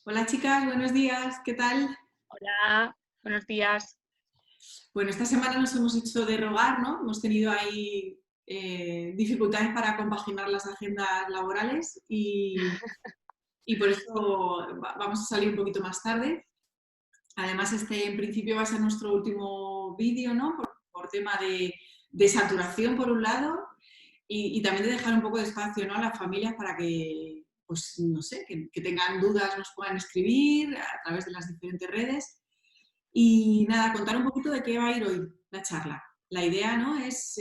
Hola chicas, buenos días, ¿qué tal? Hola, buenos días. Bueno, esta semana nos hemos hecho de rogar, ¿no? Hemos tenido ahí dificultades para compaginar las agendas laborales y por eso vamos a salir un poquito más tarde. Además, este en principio va a ser nuestro último vídeo, ¿no? Por tema de saturación, por un lado, y también de dejar un poco de espacio, ¿no? A las familias para que, pues, no sé, que tengan dudas, nos puedan escribir a través de las diferentes redes. Y nada, contar un poquito de qué va a ir hoy la charla. La idea, ¿no? Es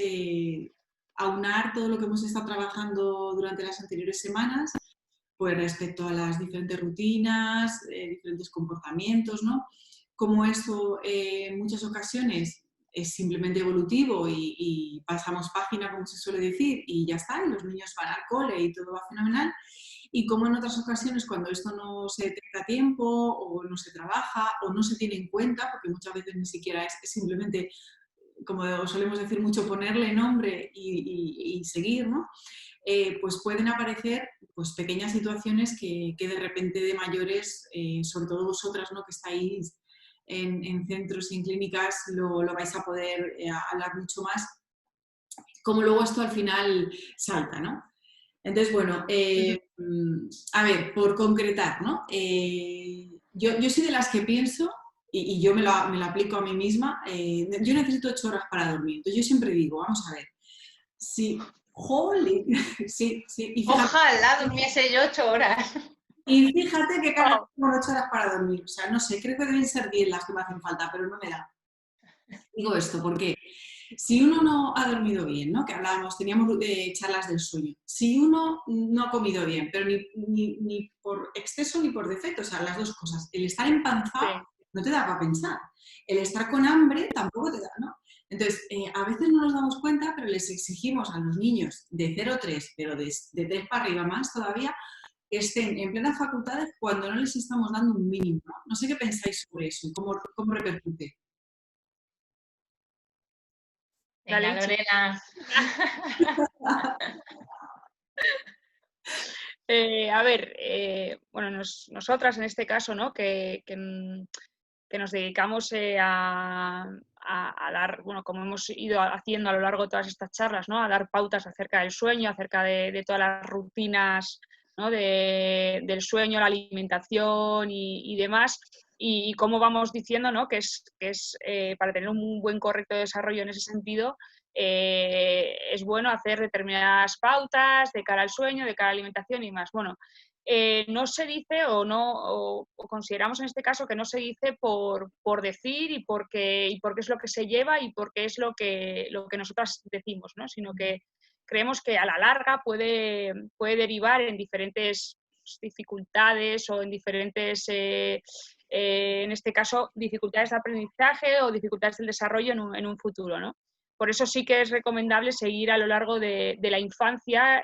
aunar todo lo que hemos estado trabajando durante las anteriores semanas, pues respecto a las diferentes rutinas, diferentes comportamientos, ¿no? Como eso en muchas ocasiones es simplemente evolutivo y pasamos página, como se suele decir, y ya está, y los niños van al cole y todo va fenomenal. Y como en otras ocasiones, cuando esto no se detecta a tiempo o no se trabaja o no se tiene en cuenta, porque muchas veces ni siquiera es simplemente, como solemos decir mucho, ponerle nombre y seguir, ¿no? Pues pueden aparecer pues, pequeñas situaciones que de repente de mayores, sobre todo vosotras, ¿no? Que estáis en centros y en clínicas, lo vais a poder hablar mucho más, como luego esto al final salta, ¿no? Entonces, bueno, Ujú. a ver, por concretar, ¿no? Yo soy de las que pienso, y yo me lo aplico a mí misma, yo necesito 8 horas para dormir. Entonces yo siempre digo, vamos a ver, si, holy, sí, sí, Ojalá durmiese yo 8 horas. y fíjate que cada vez Guau. tengo 8 horas para dormir. O sea, no sé, creo que deben ser 10 las que me hacen falta, pero no me da. Digo esto porque si uno no ha dormido bien, ¿no? Que hablábamos, teníamos charlas del sueño. Si uno no ha comido bien, pero ni por exceso ni por defecto, o sea, las dos cosas. El estar empanzado Sí. no te da para pensar. El estar con hambre tampoco te da, ¿no? Entonces, a veces no nos damos cuenta, pero les exigimos a los niños de 0 a 3, pero de 3 para arriba más todavía, que estén en plenas facultades cuando no les estamos dando un mínimo, ¿no? No sé qué pensáis sobre eso y cómo repercute. Venga, Dale, chica. Lorena. A ver, bueno, nosotras en este caso, ¿no? Que nos dedicamos a dar, bueno, como hemos ido haciendo a lo largo de todas estas charlas, ¿no? A dar pautas acerca del sueño, acerca de todas las rutinas, ¿no? Del sueño, la alimentación y demás. Y cómo vamos diciendo, ¿no? Que es para tener un buen correcto desarrollo en ese sentido, es bueno hacer determinadas pautas de cara al sueño, de cara a la alimentación y más. Bueno, no se dice o consideramos en este caso que no se dice por decir y porque es lo que se lleva y porque es lo que nosotras decimos, ¿no? Sino que creemos que a la larga puede derivar en diferentes dificultades o en diferentes, en este caso, dificultades de aprendizaje o dificultades del desarrollo en un futuro, ¿no? Por eso sí que es recomendable seguir a lo largo de la infancia,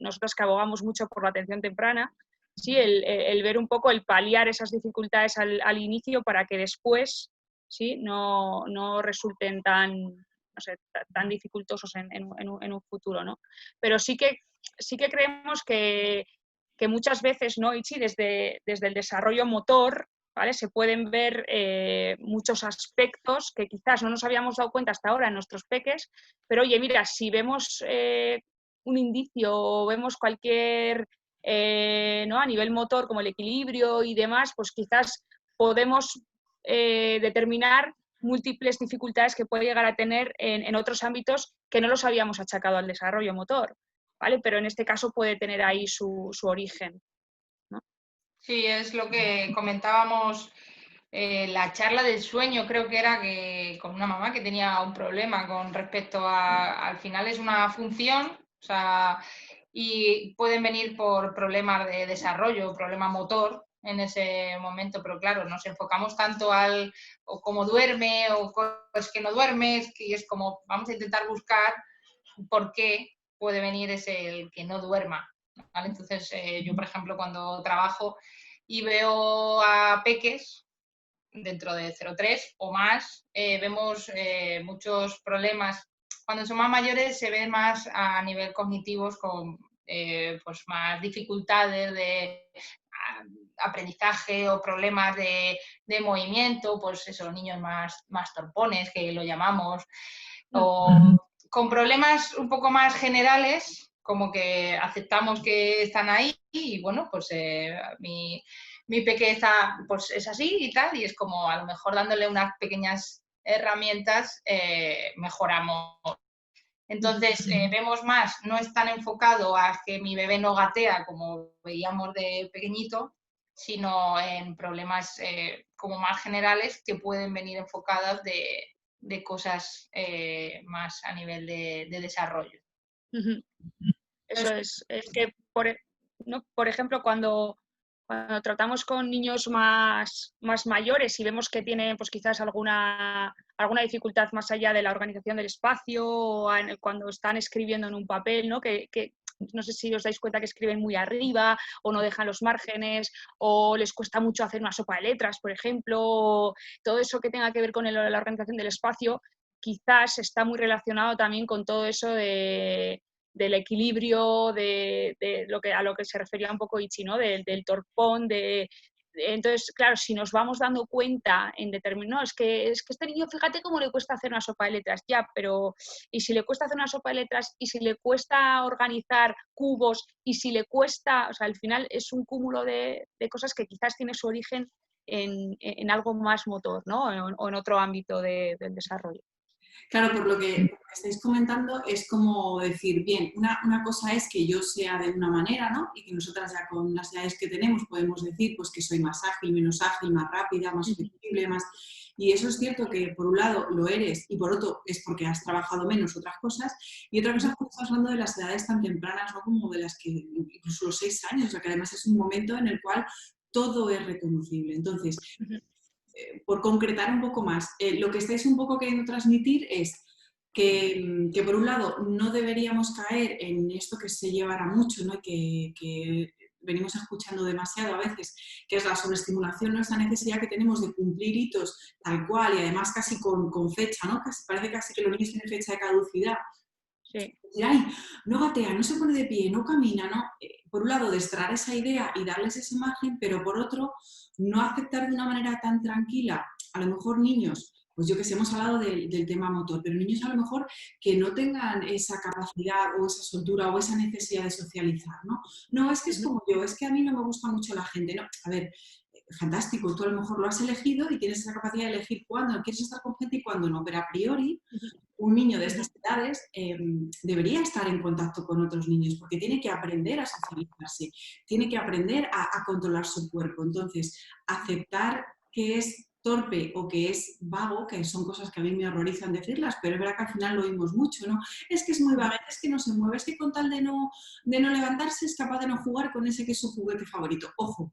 nosotros que abogamos mucho por la atención temprana, ¿sí? El ver un poco, el paliar esas dificultades al inicio para que después, ¿sí? No resulten no sé, tan dificultosos en un futuro, ¿no? Pero sí que creemos que muchas veces, ¿no, Ichi? Desde el desarrollo motor, ¿vale? Se pueden ver muchos aspectos que quizás no nos habíamos dado cuenta hasta ahora en nuestros peques, pero oye, mira, si vemos un indicio o vemos cualquier, ¿no? A nivel motor, como el equilibrio y demás, pues quizás podemos determinar múltiples dificultades que puede llegar a tener en otros ámbitos que no los habíamos achacado al desarrollo motor, ¿vale? Pero en este caso puede tener ahí su origen, ¿no? Sí, es lo que comentábamos, la charla del sueño, creo que era que con una mamá que tenía un problema con respecto al final es una función, o sea, y pueden venir por problemas de desarrollo, problema motor en ese momento, pero claro, nos enfocamos tanto o cómo duerme o es que no duermes, que es como vamos a intentar buscar por qué puede venir ese el que no duerma, ¿vale? Entonces, yo, por ejemplo, cuando trabajo y veo a peques dentro de 0,3 o más, vemos muchos problemas. Cuando son más mayores se ven más a nivel cognitivos con pues más dificultades de aprendizaje o problemas de movimiento, pues eso, niños más torpones, que lo llamamos, o con problemas un poco más generales, como que aceptamos que están ahí y bueno, pues mi pequeña pues es así y tal, y es como a lo mejor dándole unas pequeñas herramientas mejoramos. Entonces, vemos más, no es tan enfocado a que mi bebé no gatea como veíamos de pequeñito, sino en problemas como más generales que pueden venir enfocadas de cosas más a nivel de desarrollo. Eso es que, por ejemplo, cuando tratamos con niños más mayores y vemos que tienen pues quizás alguna dificultad más allá de la organización del espacio, o cuando están escribiendo en un papel, ¿no? Que no sé si os dais cuenta que escriben muy arriba o no dejan los márgenes o les cuesta mucho hacer una sopa de letras, por ejemplo, todo eso que tenga que ver con la organización del espacio, quizás está muy relacionado también con todo eso del equilibrio, de a lo que se refería un poco Ichi, ¿no? Del torpón, entonces, claro, si nos vamos dando cuenta en determinado, es que este niño, fíjate cómo le cuesta hacer una sopa de letras, ya, pero ¿y si le cuesta hacer una sopa de letras? ¿Y si le cuesta organizar cubos? ¿Y si le cuesta? O sea, al final es un cúmulo de cosas que quizás tiene su origen en algo más motor, ¿no? O en otro ámbito del desarrollo. Claro, por lo que estáis comentando es como decir, bien, una cosa es que yo sea de una manera, ¿no? Y que nosotras ya con las edades que tenemos podemos decir pues que soy más ágil, menos ágil, más rápida, más flexible, más... Y eso es cierto que por un lado lo eres y por otro es porque has trabajado menos otras cosas. Y otra cosa es que estás hablando de las edades tan tempranas, ¿no? Como de las que incluso los 6 años, o sea que además es un momento en el cual todo es reconocible. Entonces, por concretar un poco más, lo que estáis un poco queriendo transmitir es que por un lado no deberíamos caer en esto que se llevará mucho, ¿no? que venimos escuchando demasiado a veces, que es la sobreestimulación, ¿no? Esa necesidad que tenemos de cumplir hitos tal cual y además casi con fecha, ¿no? Parece casi que los niños tienen fecha de caducidad. Sí. Decir, ay, no gatea, no se pone de pie, no camina, ¿no? Por un lado, desterrar esa idea y darles esa imagen, pero por otro, no aceptar de una manera tan tranquila, a lo mejor niños, pues yo que sé, hemos hablado del tema motor, pero niños a lo mejor que no tengan esa capacidad o esa soltura o esa necesidad de socializar, ¿no? No, es que es como yo, es que a mí no me gusta mucho la gente, ¿no? A ver, fantástico, tú a lo mejor lo has elegido y tienes esa capacidad de elegir cuándo quieres estar con gente y cuándo no, pero a priori un niño de estas edades debería estar en contacto con otros niños porque tiene que aprender a socializarse, tiene que aprender a controlar su cuerpo. Entonces, aceptar que es torpe o que es vago, que son cosas que a mí me horrorizan decirlas, pero es verdad que al final lo oímos mucho, ¿no? Es que es muy vago, es que no se mueve, es que con tal de no levantarse es capaz de no jugar con ese que es su juguete favorito. Ojo.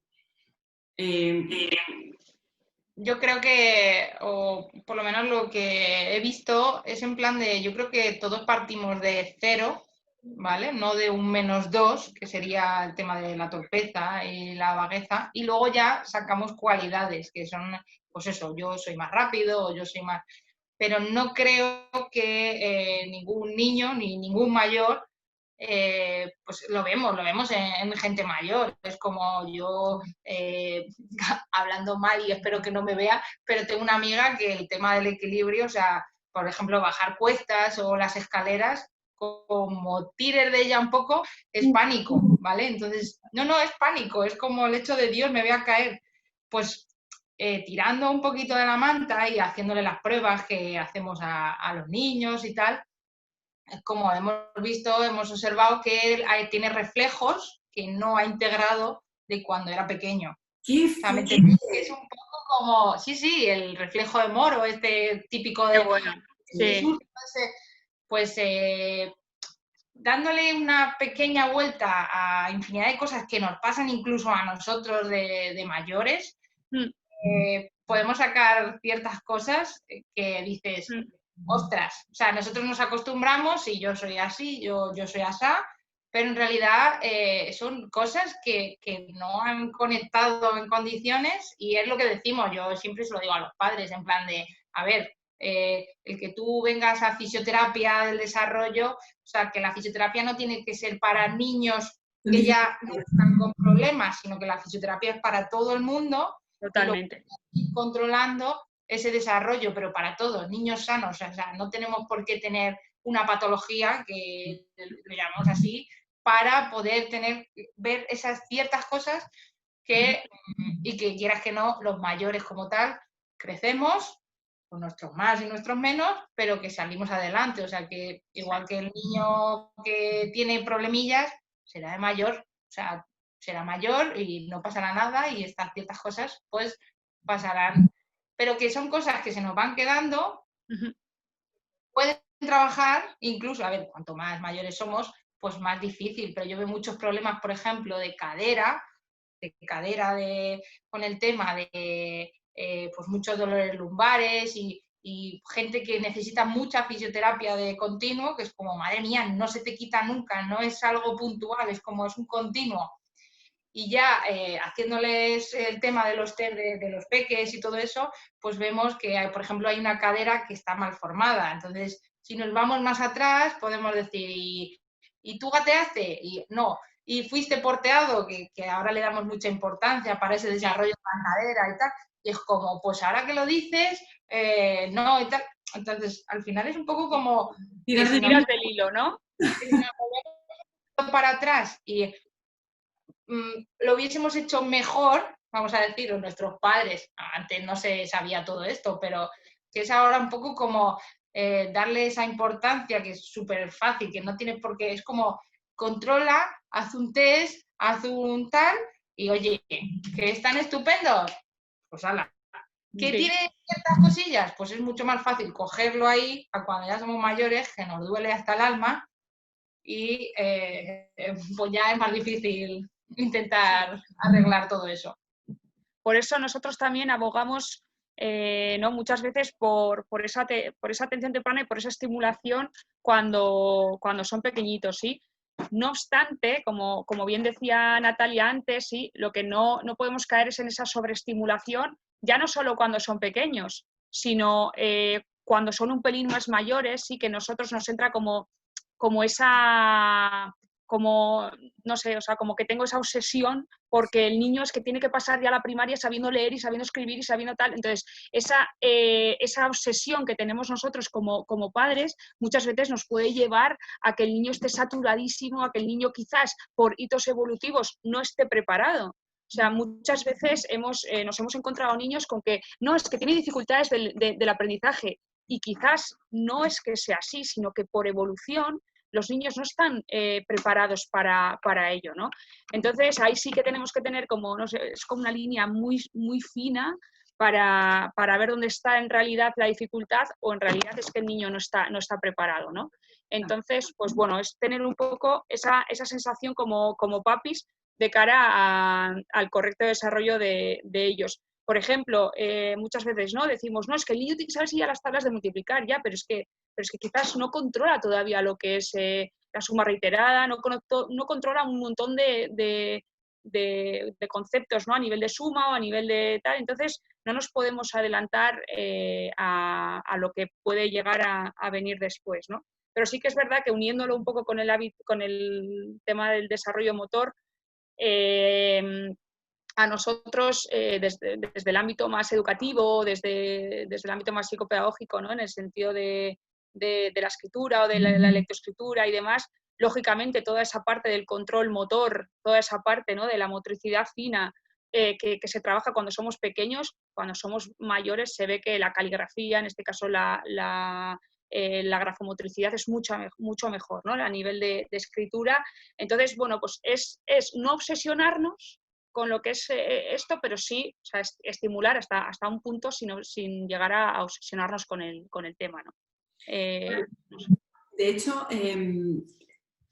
Yo creo que, o por lo menos lo que he visto, es en plan de, yo creo que todos partimos de 0, ¿vale? No de un -2, que sería el tema de la torpeza y la vagueza, y luego ya sacamos cualidades, que son, pues eso, yo soy más rápido, o yo soy más... Pero no creo que ningún niño ni ningún mayor pues lo vemos en gente mayor. Es como yo, hablando mal y espero que no me vea, pero tengo una amiga que el tema del equilibrio, o sea, por ejemplo, bajar cuestas o las escaleras, como tires de ella un poco, es pánico, ¿vale? Entonces, no es pánico, es como el hecho de Dios, me voy a caer. Pues tirando un poquito de la manta y haciéndole las pruebas que hacemos a los niños y tal, como hemos visto, hemos observado que él tiene reflejos que no ha integrado de cuando era pequeño. ¡Qué fuerte! Es un poco como, sí, el reflejo de Moro, este típico de... Qué bueno. Sí. Pues dándole una pequeña vuelta a infinidad de cosas que nos pasan incluso a nosotros de mayores, podemos sacar ciertas cosas que dices... ostras, o sea, nosotros nos acostumbramos y yo soy así, yo soy asá, pero en realidad son cosas que no han conectado en condiciones y es lo que decimos, yo siempre se lo digo a los padres, en plan de, a ver, el que tú vengas a fisioterapia del desarrollo, o sea, que la fisioterapia no tiene que ser para niños que ya no están con problemas, sino que la fisioterapia es para todo el mundo. Totalmente. Y ir controlando ese desarrollo, pero para todos, niños sanos. O sea, no tenemos por qué tener una patología, que lo llamamos así, para poder ver esas ciertas cosas y que quieras que no, los mayores como tal, crecemos con nuestros más y nuestros menos, pero que salimos adelante. O sea, que igual que el niño que tiene problemillas, será de mayor, o sea, será mayor y no pasará nada, y estas ciertas cosas pues pasarán. Pero que son cosas que se nos van quedando, pueden trabajar, incluso, a ver, cuanto más mayores somos, pues más difícil, pero yo veo muchos problemas, por ejemplo, de cadera, con el tema de pues muchos dolores lumbares y gente que necesita mucha fisioterapia de continuo, que es como, madre mía, no se te quita nunca, no es algo puntual, es como es un continuo. Y ya haciéndoles el tema de los test de los peques y todo eso, pues vemos que, por ejemplo, hay una cadera que está mal formada. Entonces, si nos vamos más atrás, podemos decir, ¿y tú gateaste? Y no. Y fuiste porteado, que ahora le damos mucha importancia para ese desarrollo de la cadera y tal. Y es como, pues ahora que lo dices, no, y tal. Entonces, al final es un poco como... Tiras del hilo, ¿no? Si nos volvemos para atrás y lo hubiésemos hecho mejor, vamos a decir, nuestros padres, antes no se sabía todo esto, pero que es ahora un poco como darle esa importancia, que es súper fácil, que no tiene por qué, es como controla, haz un test, haz un tal, y oye, que están estupendos, pues ala. ¿Que tiene ciertas cosillas? Pues es mucho más fácil cogerlo ahí a cuando ya somos mayores, que nos duele hasta el alma, y pues ya es más difícil intentar arreglar todo eso. Por eso nosotros también abogamos ¿no? muchas veces por esa atención temprana y por esa estimulación cuando son pequeñitos, ¿sí? No obstante, como bien decía Natalia antes, ¿sí? Lo que no podemos caer es en esa sobreestimulación, ya no solo cuando son pequeños, sino cuando son un pelín más mayores, sí que nosotros nos entra como esa... como, no sé, o sea, como que tengo esa obsesión porque el niño es que tiene que pasar ya la primaria sabiendo leer y sabiendo escribir y sabiendo tal. Entonces, esa obsesión que tenemos nosotros como padres muchas veces nos puede llevar a que el niño esté saturadísimo, a que el niño quizás por hitos evolutivos no esté preparado. O sea, muchas veces nos hemos encontrado niños con que no, es que tiene dificultades del aprendizaje, y quizás no es que sea así, sino que por evolución los niños no están preparados para ello, ¿no? Entonces, ahí sí que tenemos que tener como, no sé, es como una línea muy, muy fina para ver dónde está en realidad la dificultad, o en realidad es que el niño no está preparado, ¿no? Entonces, pues bueno, es tener un poco esa sensación como papis de cara al correcto desarrollo de ellos. Por ejemplo, muchas veces ¿no? decimos, no, es que el niño tiene que saber si ya las tablas de multiplicar, ya, pero es que quizás no controla todavía lo que es la suma reiterada, no controla un montón de conceptos, ¿no? A nivel de suma o a nivel de tal. Entonces, no nos podemos adelantar a lo que puede llegar a venir después, ¿no? Pero sí que es verdad que uniéndolo un poco con el tema del desarrollo motor, a nosotros, desde el ámbito más educativo, desde el ámbito más psicopedagógico, ¿no? En el sentido de la escritura o de la lectoescritura y demás, lógicamente toda esa parte del control motor, toda esa parte, ¿no? de la motricidad fina que se trabaja cuando somos pequeños, cuando somos mayores se ve que la caligrafía, en este caso la grafomotricidad es mucho mejor, ¿no? A nivel de escritura. Entonces, bueno, pues es no obsesionarnos con lo que es esto, pero sí, o sea, estimular hasta un punto sin llegar a obsesionarnos con el tema, ¿no? De hecho,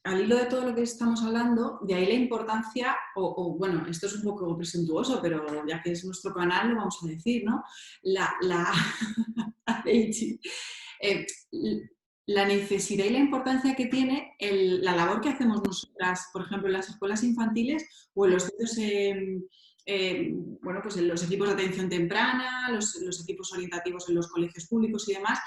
al hilo de todo lo que estamos hablando, de ahí la importancia, bueno, esto es un poco presuntuoso, pero ya que es nuestro canal lo vamos a decir, ¿no? La necesidad y la importancia que tiene la labor que hacemos nosotras, por ejemplo, en las escuelas infantiles o en los centros, bueno, pues en los equipos de atención temprana, los equipos orientativos en los colegios públicos y demás,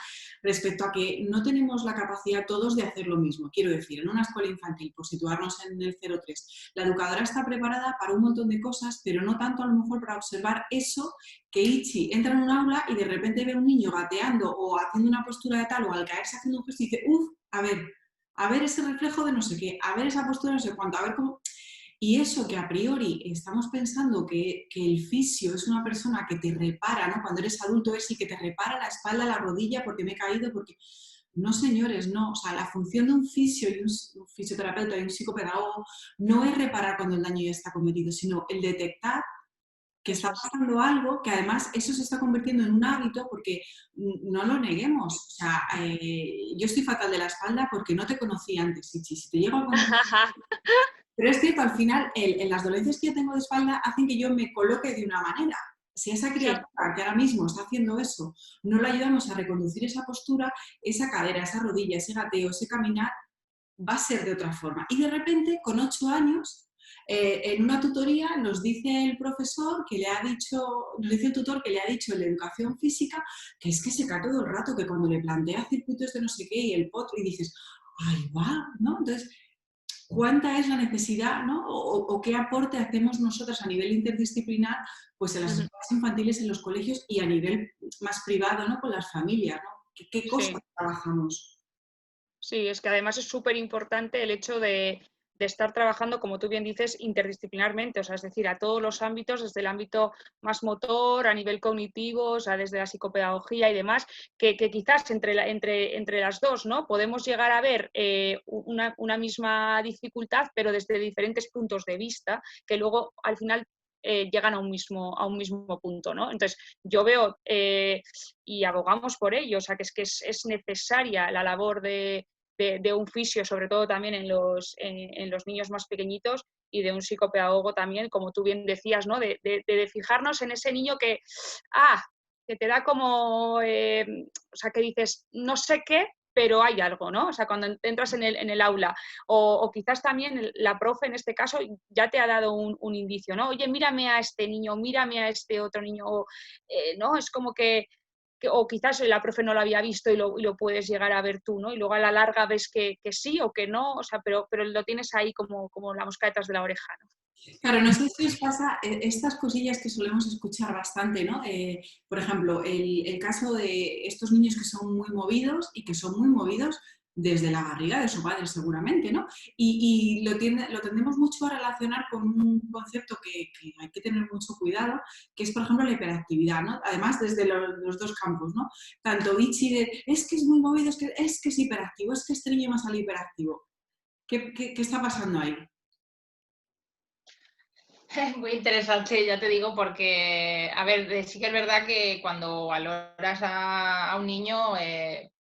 respecto a que no tenemos la capacidad todos de hacer lo mismo. Quiero decir, en una escuela infantil, por situarnos en el 0-3, la educadora está preparada para un montón de cosas, pero no tanto a lo mejor para observar eso que Ichi entra en un aula y de repente ve a un niño gateando o haciendo una postura de tal o al caerse haciendo un gesto y dice, uff, a ver ese reflejo de no sé qué, a ver esa postura de no sé cuánto, a ver cómo... Y eso que a priori estamos pensando que el fisio es una persona que te repara, ¿no? Cuando eres adulto es el que te repara la espalda, la rodilla, porque me he caído, porque... No, señores, no. O sea, la función de un fisio y un fisioterapeuta y un psicopedagogo no es reparar cuando el daño ya está cometido, sino el detectar que está pasando algo, que además eso se está convirtiendo en un hábito, porque no lo neguemos. O sea, yo estoy fatal de la espalda porque no te conocí antes, Ichi. Si te llego a conocer... Pero es cierto, al final, en las dolencias que yo tengo de espalda hacen que yo me coloque de una manera. Si esa criatura que ahora mismo está haciendo eso, no le ayudamos a reconducir esa postura, esa cadera, esa rodilla, ese gateo, ese caminar, va a ser de otra forma. Y de repente, con 8 años, en una tutoría nos dice el profesor que le ha dicho, nos dice el tutor que le ha dicho en la educación física que es que se cae todo el rato, que cuando le plantea circuitos de no sé qué y el potro y dices, ¡ay, va! ¿No? Entonces, ¿cuánta es la necesidad, ¿no? O qué aporte hacemos nosotros a nivel interdisciplinar pues en las escuelas infantiles, en los colegios y a nivel más privado, ¿no? Con las familias, ¿no? ¿Qué cosas trabajamos? Sí, es que además es súper importante el hecho de estar trabajando, como tú bien dices, interdisciplinarmente, o sea, es decir, a todos los ámbitos, desde el ámbito más motor, a nivel cognitivo, o sea, desde la psicopedagogía y demás, que quizás entre las dos, ¿no? Podemos llegar a ver una misma dificultad, pero desde diferentes puntos de vista, que luego al final llegan a un mismo punto, ¿no? Entonces, yo veo y abogamos por ello, o sea, que es necesaria la labor de un fisio, sobre todo también en los niños más pequeñitos, y de un psicopedagogo también, como tú bien decías, ¿no? De fijarnos en ese niño que te da como, o sea, que dices, no sé qué, pero hay algo, ¿no? O sea, cuando entras en el aula, o quizás también la profe en este caso ya te ha dado un indicio, ¿no? Oye, mírame a este niño, mírame a este otro niño, ¿no? Es como o quizás la profe no lo había visto y lo puedes llegar a ver tú, ¿no? Y luego a la larga ves que sí o que no, o sea, pero lo tienes ahí como la mosca detrás de la oreja, ¿no? Claro, no sé si os pasa estas cosillas que solemos escuchar bastante, ¿no? Por ejemplo, el caso de estos niños que son muy movidos y que son muy movidos desde la barriga de su padre, seguramente, ¿no? Y lo tendemos mucho a relacionar con un concepto que hay que tener mucho cuidado, que es, por ejemplo, la hiperactividad, ¿no? Además, desde los dos campos, ¿no? Tanto Ichi de, es que es muy movido, es que es hiperactivo, es que este niño más al hiperactivo. ¿Qué está pasando ahí? Muy interesante, ya te digo, porque, a ver, sí que es verdad que cuando valoras a un niño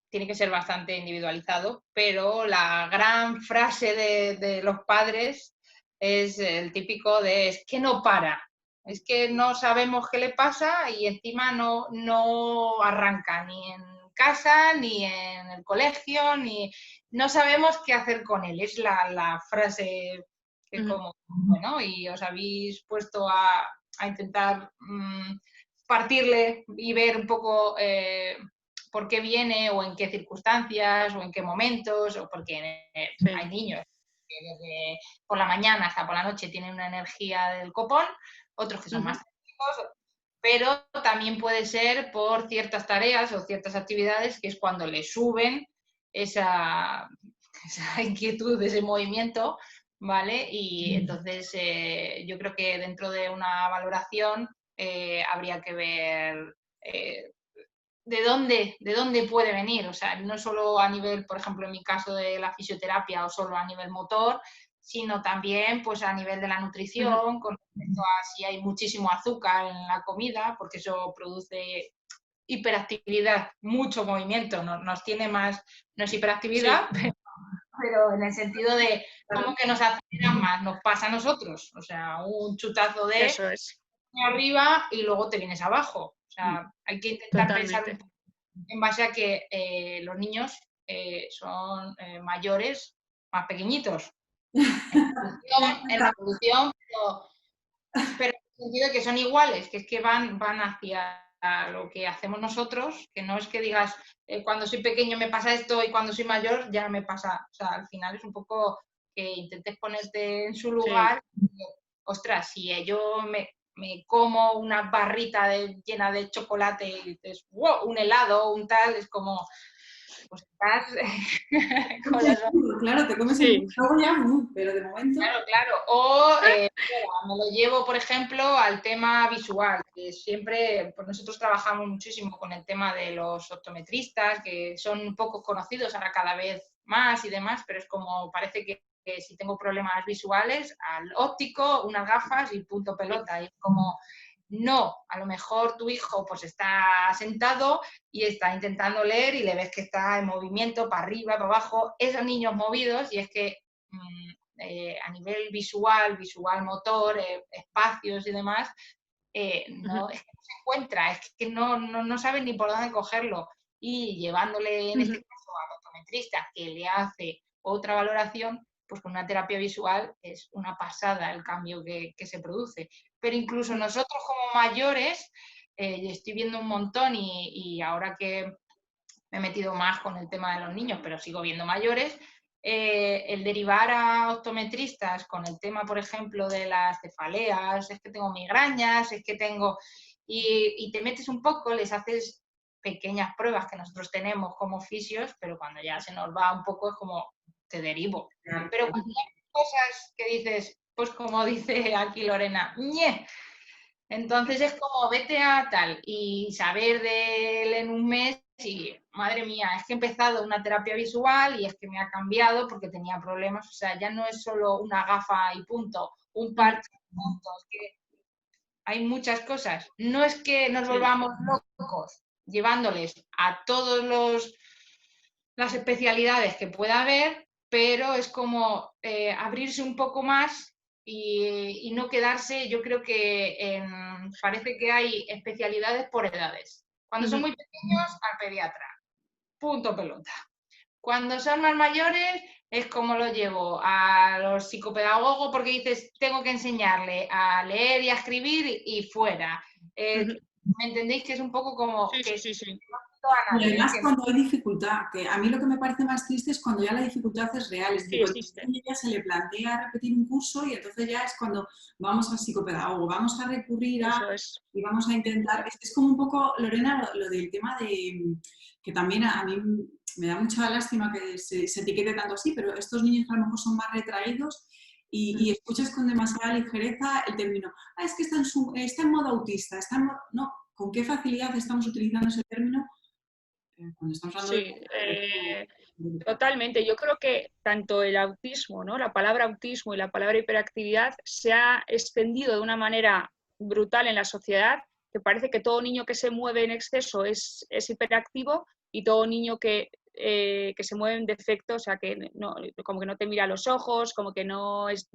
tiene que ser bastante individualizado, pero la gran frase de los padres es el típico de es que no para, es que no sabemos qué le pasa y encima no arranca ni en casa, ni en el colegio, ni no sabemos qué hacer con él. Es la frase que como, bueno, y os habéis puesto a intentar partirle y ver un poco por qué viene o en qué circunstancias o en qué momentos, o porque hay niños que desde por la mañana hasta por la noche tienen una energía del copón, otros que son más técnicos, pero también puede ser por ciertas tareas o ciertas actividades que es cuando le suben esa inquietud, ese movimiento, ¿vale? Y entonces yo creo que dentro de una valoración habría que ver de dónde puede venir, o sea, no solo a nivel, por ejemplo, en mi caso de la fisioterapia o solo a nivel motor, sino también pues a nivel de la nutrición, con respecto a si hay muchísimo azúcar en la comida, porque eso produce hiperactividad, mucho movimiento, nos tiene más, no es hiperactividad, pero en el sentido de cómo que nos aceleran más, nos pasa a nosotros, o sea, un chutazo de Eso es. arriba y luego te vienes abajo. O sea, hay que intentar pensar en base a que los niños son mayores, más pequeñitos. En revolución, pero en el sentido de que son iguales, que es que van hacia lo que hacemos nosotros, que no es que digas, cuando soy pequeño me pasa esto y cuando soy mayor ya me pasa. O sea, al final es un poco que intentes ponerte en su lugar. Sí. Y, ostras, si yo me como una barrita llena de chocolate y dices, wow, un helado, un tal, es como, pues estás con las... Claro, te comes el luego ya, pero de momento... Claro. O me lo llevo, por ejemplo, al tema visual, que siempre, pues nosotros trabajamos muchísimo con el tema de los optometristas, que son poco conocidos ahora cada vez más y demás, pero es como, parece que si tengo problemas visuales, al óptico, unas gafas y punto pelota. Y es como, no, a lo mejor tu hijo pues está sentado y está intentando leer y le ves que está en movimiento para arriba, para abajo, esos niños movidos, y es que a nivel visual motor, espacios y demás, no, es que no se encuentra, es que no saben ni por dónde cogerlo. Y llevándole en este caso al optometrista que le hace otra valoración, pues con una terapia visual es una pasada el cambio que se produce. Pero incluso nosotros como mayores, estoy viendo un montón y ahora que me he metido más con el tema de los niños, pero sigo viendo mayores, el derivar a optometristas con el tema, por ejemplo, de las cefaleas, es que tengo migrañas, es que tengo... Y te metes un poco, les haces pequeñas pruebas que nosotros tenemos como fisios, pero cuando ya se nos va un poco es como, te derivo. Pero cuando hay cosas que dices, pues como dice aquí Lorena, ¡ñe! Entonces es como vete a tal y saber de él en un mes y madre mía, es que he empezado una terapia visual y es que me ha cambiado porque tenía problemas. O sea, ya no es solo una gafa y punto, un parche y punto, es que hay muchas cosas. No es que nos volvamos locos llevándoles a todas las especialidades que pueda haber, pero es como abrirse un poco más y no quedarse, yo creo que parece que hay especialidades por edades. Cuando son muy pequeños, al pediatra, punto pelota. Cuando son más mayores, es como lo llevo a los psicopedagogos porque dices, tengo que enseñarle a leer y a escribir y fuera. ¿Me entendéis? Que es un poco como... Sí. Y además cuando hay dificultad, que a mí lo que me parece más triste es cuando ya la dificultad es real, es decir, cuando ya se le plantea repetir un curso y entonces ya es cuando vamos al psicopedagogo, vamos a recurrir a... y vamos a intentar... Es como un poco, Lorena, lo del tema de... que también a mí me da mucha lástima que se etiquete tanto así, pero estos niños que a lo mejor son más retraídos y escuchas con demasiada ligereza el término, es que está en modo autista, no, ¿con qué facilidad estamos utilizando ese término? Cuando estamos hablando totalmente. Yo creo que tanto el autismo, ¿no? La palabra autismo y la palabra hiperactividad se ha extendido de una manera brutal en la sociedad, que parece que todo niño que se mueve en exceso es hiperactivo y todo niño que se mueve en defecto, o sea, que no, como que no te mira a los ojos, como que no es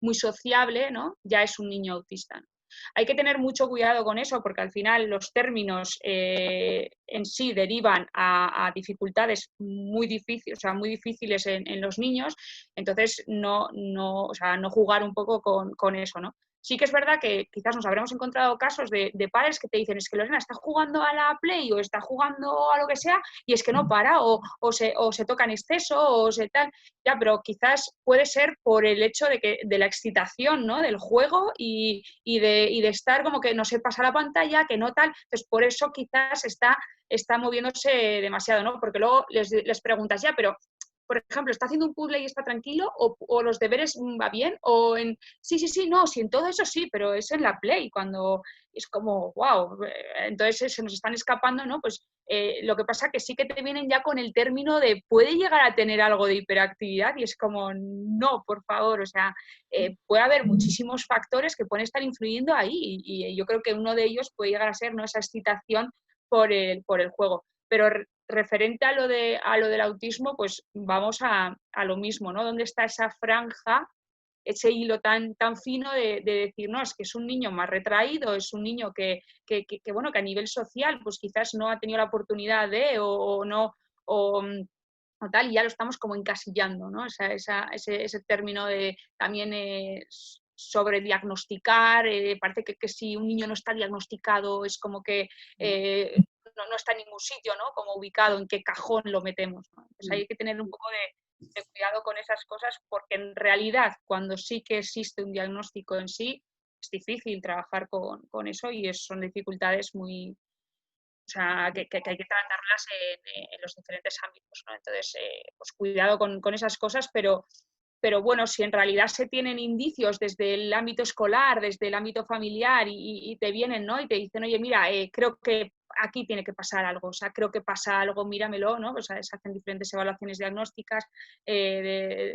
muy sociable, ¿no? Ya es un niño autista, ¿no? Hay que tener mucho cuidado con eso porque al final los términos en sí derivan a dificultades muy difíciles, o sea, muy difíciles en los niños, entonces no jugar un poco con eso, ¿no? Sí que es verdad que quizás nos habremos encontrado casos de padres que te dicen es que Lorena está jugando a la Play o está jugando a lo que sea y es que no para o se toca en exceso o se tal, ya, pero quizás puede ser por el hecho de la excitación, ¿no? Del juego y de estar como que no se pasa la pantalla, que no tal, entonces por eso quizás está moviéndose demasiado, ¿no? Porque luego les preguntas ya, pero por ejemplo, ¿está haciendo un puzzle y está tranquilo? ¿O los deberes va bien? ¿O en sí, no, sí, en todo eso sí, pero es en la Play, cuando es como, wow, entonces se nos están escapando, ¿no? Pues lo que pasa que sí que te vienen ya con el término de puede llegar a tener algo de hiperactividad y es como, no, por favor, o sea, puede haber muchísimos factores que pueden estar influyendo ahí y yo creo que uno de ellos puede llegar a ser, ¿no? Esa excitación por el juego. Pero referente a lo del autismo, pues vamos a lo mismo, ¿no? ¿Dónde está esa franja, ese hilo tan fino de decir, no, es que es un niño más retraído, es un niño que bueno, que a nivel social, pues quizás no ha tenido la oportunidad de, o no, o tal, y ya lo estamos como encasillando, ¿no? Ese término de también sobrediagnosticar, parece que si un niño no está diagnosticado es como que no está en ningún sitio, ¿no? Como ubicado, en qué cajón lo metemos, ¿no? Entonces hay que tener un poco de cuidado con esas cosas, porque en realidad cuando sí que existe un diagnóstico en sí, es difícil trabajar con eso y son dificultades muy, o sea, que hay que tratarlas en los diferentes ámbitos, ¿no? Entonces, pues cuidado con esas cosas, pero bueno, si en realidad se tienen indicios desde el ámbito escolar, desde el ámbito familiar y te vienen, ¿no? Y te dicen, oye, mira, creo que aquí tiene que pasar algo, o sea, creo que pasa algo, míramelo, ¿no? O sea, se hacen diferentes evaluaciones diagnósticas,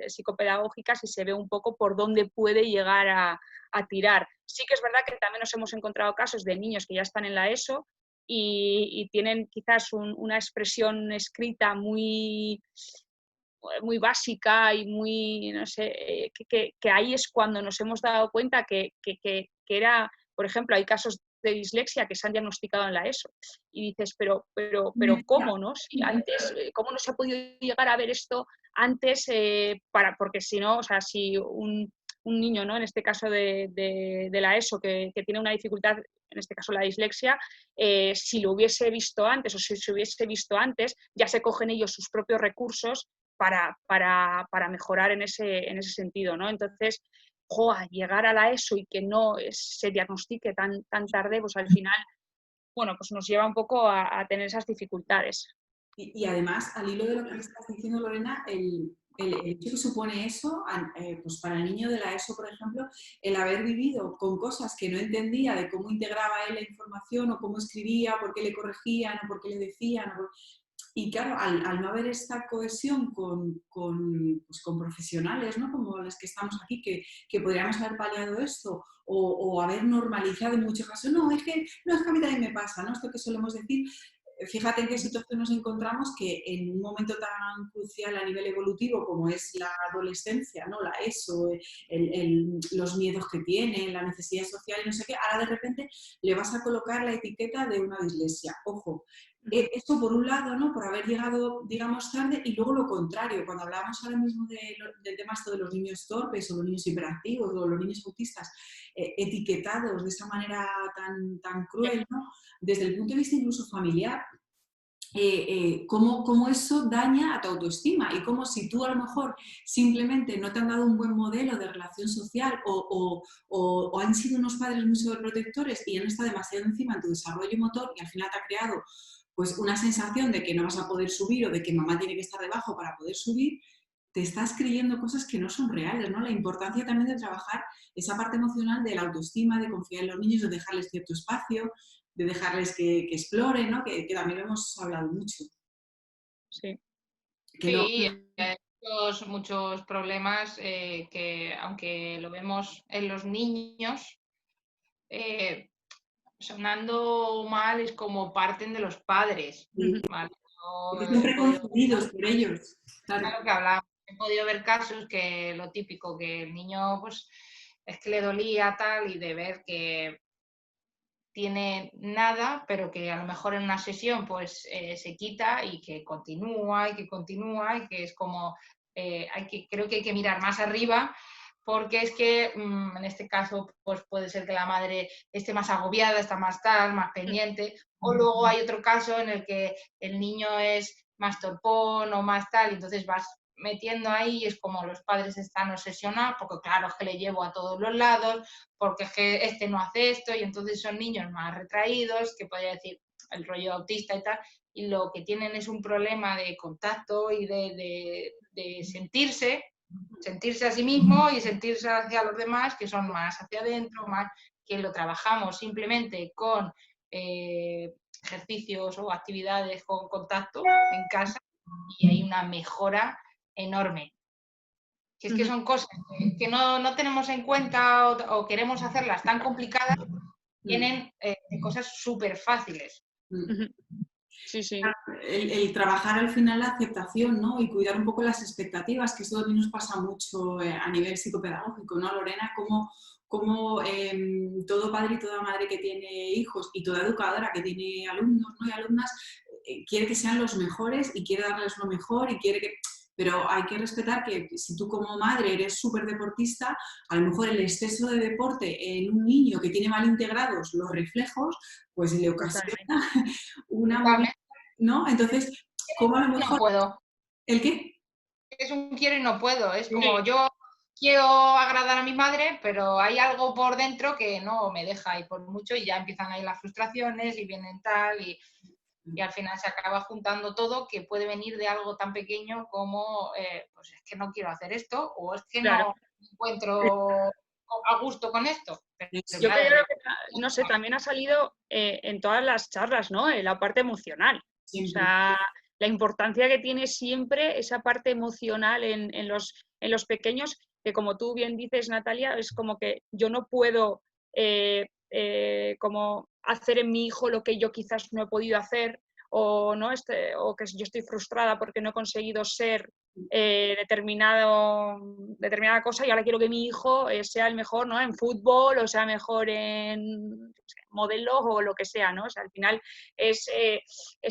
psicopedagógicas y se ve un poco por dónde puede llegar a tirar. Sí que es verdad que también nos hemos encontrado casos de niños que ya están en la ESO y tienen quizás una expresión escrita muy básica y muy, no sé, que ahí es cuando nos hemos dado cuenta que era, por ejemplo, hay casos de dislexia que se han diagnosticado en la ESO y dices, pero ¿cómo, no? Si antes, ¿cómo no se ha podido llegar a ver esto antes? Porque si no, o sea, si un niño, ¿no? En este caso de la ESO, que tiene una dificultad, en este caso la dislexia, si lo hubiese visto antes o si se hubiese visto antes, ya se cogen ellos sus propios recursos para mejorar en ese sentido, ¿no? Entonces, llegar a la ESO y que no se diagnostique tan tarde, pues al final, bueno, pues nos lleva un poco a tener esas dificultades. Y además, al hilo de lo que estás diciendo, Lorena, el hecho que supone eso, pues para el niño de la ESO, por ejemplo, el haber vivido con cosas que no entendía de cómo integraba él la información o cómo escribía, por qué le corregían o por qué le decían. Y claro, al no haber esta cohesión pues con profesionales, ¿no? Como los que estamos aquí, que podríamos haber paliado esto o haber normalizado en muchos casos, no, es que a mí también me pasa, ¿no? Esto que solemos decir. Fíjate en qué situación nos encontramos que en un momento tan crucial a nivel evolutivo como es la adolescencia, ¿no? La ESO, los miedos que tiene, la necesidad social y no sé qué, ahora de repente le vas a colocar la etiqueta de una dislexia. Ojo, esto por un lado, ¿no? Por haber llegado, digamos, tarde, y luego lo contrario, cuando hablábamos ahora mismo del tema esto de los niños torpes o los niños hiperactivos o los niños autistas, etiquetados de esa manera tan cruel, ¿no? Desde el punto de vista incluso familiar, cómo eso daña a tu autoestima y cómo si tú a lo mejor simplemente no te han dado un buen modelo de relación social o han sido unos padres muy sobreprotectores y han estado demasiado encima en tu desarrollo motor y al final te ha creado pues una sensación de que no vas a poder subir o de que mamá tiene que estar debajo para poder subir, te estás creyendo cosas que no son reales, ¿no? La importancia también de trabajar esa parte emocional de la autoestima, de confiar en los niños, de dejarles cierto espacio, de dejarles que exploren, ¿no? Que también lo hemos hablado mucho. Sí. Sí, hay muchos problemas que, aunque lo vemos en los niños, sonando mal es como parten de los padres. Sí. ¿Vale? Porque son preconcebidos por ellos. Claro que hablamos. He podido ver casos que lo típico, que el niño pues es que le dolía tal y de ver que tiene nada, pero que a lo mejor en una sesión pues se quita y que continúa y que es como, creo que hay que mirar más arriba porque es que en este caso pues puede ser que la madre esté más agobiada, está más tal, más pendiente, o luego hay otro caso en el que el niño es más torpón o más tal, y entonces vas metiendo ahí y es como los padres están obsesionados porque claro, es que le llevo a todos los lados, porque es que este no hace esto y entonces son niños más retraídos, que podría decir el rollo autista y tal, y lo que tienen es un problema de contacto y de sentirse a sí mismo y sentirse hacia los demás, que son más hacia adentro, más que lo trabajamos simplemente con ejercicios o actividades con contacto en casa y hay una mejora enorme. Que es que son cosas que no tenemos en cuenta o queremos hacerlas tan complicadas, tienen cosas súper fáciles. Sí, sí. El trabajar al final la aceptación, ¿no? Y cuidar un poco las expectativas, que eso también nos pasa mucho a nivel psicopedagógico, ¿no, Lorena? Como todo padre y toda madre que tiene hijos y toda educadora que tiene alumnos, ¿no? Y alumnas quiere que sean los mejores y quiere darles lo mejor y quiere que pero hay que respetar que si tú como madre eres súper deportista, a lo mejor el exceso de deporte en un niño que tiene mal integrados los reflejos, pues le ocasiona Totalmente. una movida, Totalmente. ¿no? Entonces, ¿cómo a lo No mejor... puedo. ¿El qué? Es un quiero y no puedo. Es como Sí, yo quiero agradar a mi madre, pero hay algo por dentro que no me deja ir por mucho y ya empiezan ahí las frustraciones y vienen tal y al final se acaba juntando todo que puede venir de algo tan pequeño como pues es que no quiero hacer esto o es que claro. no me encuentro a gusto con esto. Pero Yo claro, creo que, no sé, también ha salido en todas las charlas, ¿no? En la parte emocional. O Siempre. sea, la importancia que tiene siempre esa parte emocional en los pequeños, que como tú bien dices, Natalia, es como que yo no puedo como hacer en mi hijo lo que yo quizás no he podido hacer, o, ¿no? O que yo estoy frustrada porque no he conseguido ser determinada cosa y ahora quiero que mi hijo sea el mejor, ¿no? En fútbol o sea mejor en modelos o lo que sea, ¿no? O sea, al final es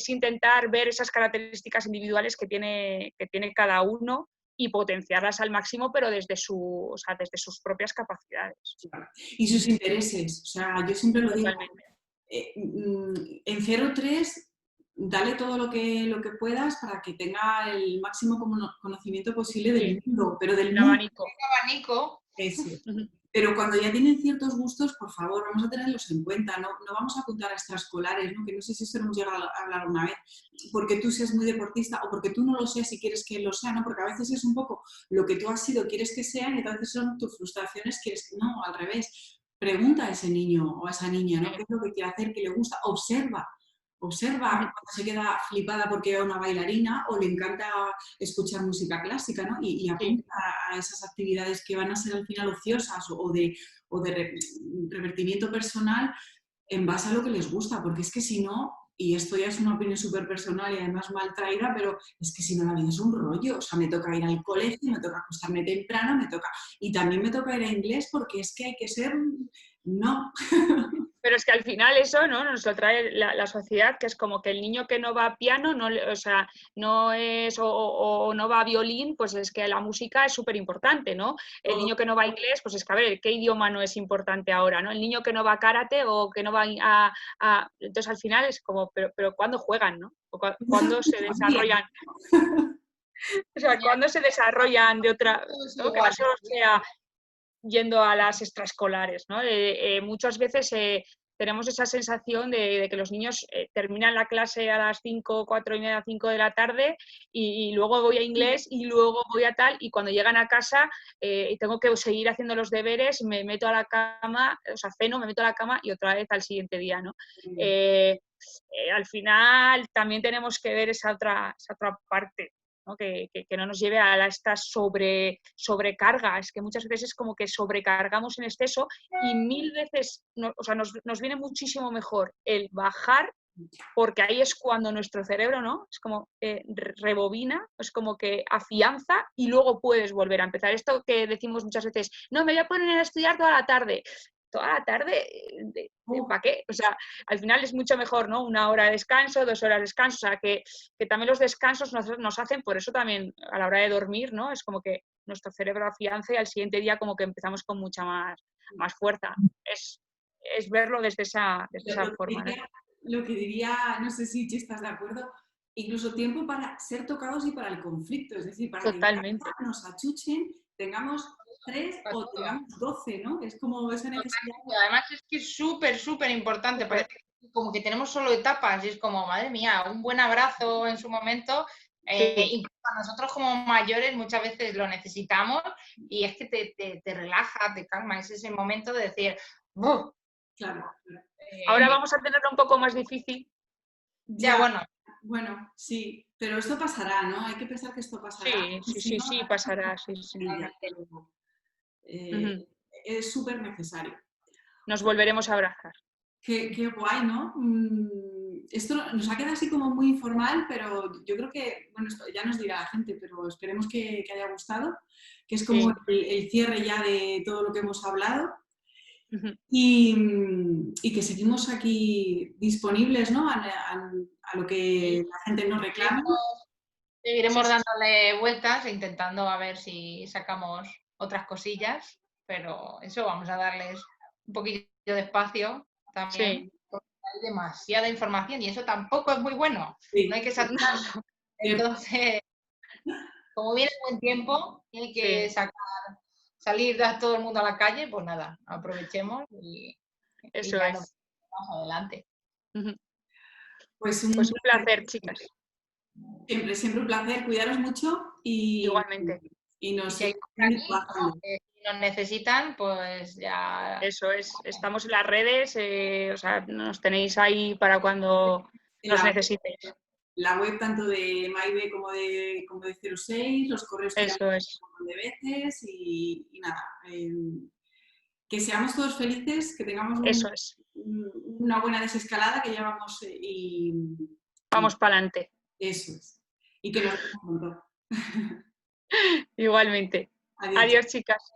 intentar ver esas características individuales que tiene cada uno y potenciarlas al máximo, pero desde desde sus propias capacidades. Claro. Y sus intereses. O sea, yo siempre lo digo, Totalmente. en 0-3, dale todo lo que puedas para que tenga el máximo conocimiento posible del Sí, mundo, pero del el mundo. abanico. abanico. Eso. Ujú. Pero cuando ya tienen ciertos gustos, por favor, vamos a tenerlos en cuenta, no vamos a apuntar a extraescolares, ¿no? Que no sé si esto lo hemos llegado a hablar una vez, porque tú seas muy deportista o porque tú no lo seas y quieres que lo sea, ¿no? Porque a veces es un poco lo que tú has sido, quieres que sean, y entonces son tus frustraciones, quieres que no, al revés. Pregunta a ese niño o a esa niña, ¿no? ¿Qué es lo que quiere hacer, qué le gusta? Observa Ujú. cuando se queda flipada porque ve a una bailarina o le encanta escuchar música clásica, ¿no? Y Sí. apunta a esas actividades que van a ser al final ociosas o de revertimiento personal en base a lo que les gusta, porque es que si no, y esto ya es una opinión súper personal y además mal traída, pero es que si no la vida es un rollo, o sea, me toca ir al colegio, me toca acostarme temprano, y también me toca ir a inglés porque es que hay que ser, no. Pero es que al final eso, ¿no? Nos lo trae la sociedad, que es como que el niño que no va a piano, no, o sea, no es, o no va a violín, pues es que la música es súper importante, ¿no? El niño que no va a inglés, pues es que a ver, ¿qué idioma no es importante ahora, ¿no? El niño que no va a karate o que no va entonces al final es como, pero ¿cuándo juegan, no? O ¿cuándo se desarrollan? O sea, ¿cuándo se desarrollan de otra, Todos ¿no? Que no iguales. solo sea yendo a las extraescolares, ¿no? Muchas veces tenemos esa sensación de que los niños terminan la clase a las 5, 4 y media, 5 de la tarde y luego voy a inglés y luego voy a tal y cuando llegan a casa y tengo que seguir haciendo los deberes, me meto a la cama, o sea, ceno, me meto a la cama y otra vez al siguiente día, ¿no? Al final también tenemos que ver esa otra parte, ¿no? Que no nos lleve a esta sobrecarga. Es que muchas veces es como que sobrecargamos en exceso y mil veces, o sea, nos viene muchísimo mejor el bajar porque ahí es cuando nuestro cerebro, ¿no? Es como rebobina, es como que afianza y luego puedes volver a empezar. Esto que decimos muchas veces, no, me voy a poner a estudiar toda la tarde. Toda la tarde, ¿para qué? O sea, al final es mucho mejor, ¿no? 1 hora de descanso, 2 horas de descanso, o sea, que también los descansos nos hacen, por eso también a la hora de dormir, ¿no? Es como que nuestro cerebro afianza y al siguiente día como que empezamos con mucha más fuerza. Es verlo desde esa forma, ¿no? Lo que diría, no sé si estás de acuerdo, incluso tiempo para ser tocados y para el conflicto, es decir, para que en Totalmente. casa nos achuchen, tengamos 3 Para o todo. tengamos 12, ¿no? Es como esa necesidad. Totalmente. Además es que es súper, súper importante. Parece como que tenemos solo etapas y es como, madre mía, un buen abrazo en su momento. Sí. Incluso a nosotros como mayores muchas veces lo necesitamos y es que te relaja, te calma. Es ese momento de decir, "Buf", Claro. Ahora vamos a tenerlo un poco más difícil. ya Ya, bueno, bueno, sí, pero esto pasará, ¿no? Hay que pensar que esto pasará. Sí, Y sí, si sí, no, sí, pasará, sí, sí. pero, Ujú. es súper necesario. Nos volveremos a abrazar. Qué guay, ¿no? Esto nos ha quedado así como muy informal, pero yo creo que, bueno, esto ya nos dirá la gente, pero esperemos que haya gustado, que es como Sí. el cierre ya de todo lo que hemos hablado Ujú. y que seguimos aquí disponibles, ¿no? A lo que sí, la gente nos reclame. Seguiremos dándole vueltas e intentando a ver si sacamos otras cosillas, pero eso vamos a darles un poquillo de espacio también, porque hay demasiada información y eso tampoco es muy bueno. Sí. No hay que saturar. Entonces, como viene buen tiempo y hay que salir a todo el mundo a la calle, pues nada, aprovechemos y Eso ya es. nos vamos adelante. Pues un placer, chicas. Siempre un placer. Cuidaros mucho y Igualmente. Y nos si nos necesitan, pues ya... Eso es. Estamos en las redes, o sea, nos tenéis ahí para cuando nos necesitéis. La web tanto de Maive como de 06, los correos que Eso es. un montón de veces y nada. Que seamos todos felices, que tengamos una buena desescalada, que llevamos vamos para adelante. Eso es. Y que nos vemos pronto. Igualmente. Adiós, chicas.